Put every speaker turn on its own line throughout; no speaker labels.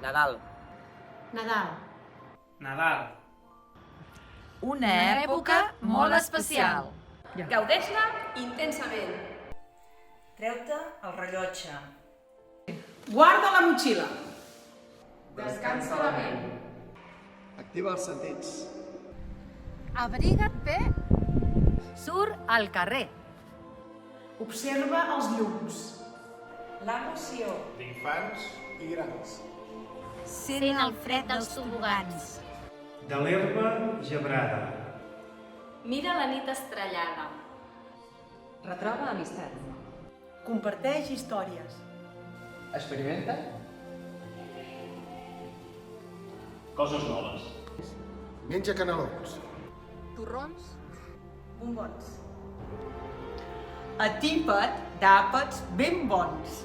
Nadal.
Nadal.
Nadal.
Una època molt especial.
Gaudeix-la intensament.
Treu-te el rellotge.
Guarda la motxilla.
Descansa la ment.
Activa els sentits.
Abriga't bé. Surt al carrer.
Observa els llums.
L'emoció.
D'infants i grans.
Sent el fred dels tobogans.
De l'herba gebrada.
Mira la nit estrellada. Retroba amistat.
Comparteix històries.
Experimenta
coses noves.
Menja canelons.
Torrons.
Bombons. Atipa't d'àpats ben bons.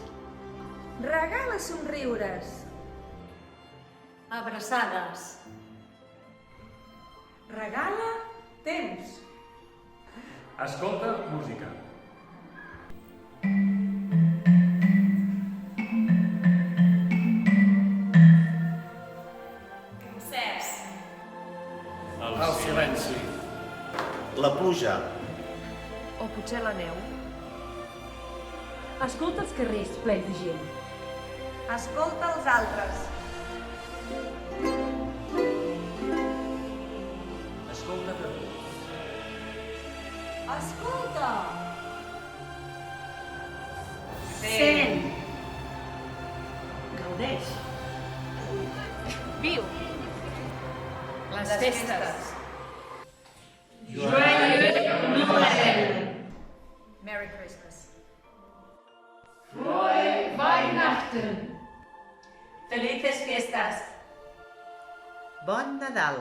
Regala somriures.
Abraçades.
Regala temps.
Escolta música.
Concerts.
El silenci. La pluja.
O potser la neu.
Escolta els carrers plens de gent.
Escolta els altres.
Escolta per tu.
Escolta.
Sent. Gaudeix.
Viu.
Les festes.
Joyeux Noël.
Merry Christmas.
Frohe Weihnachten.
Felices fiestas.
Bon Nadal.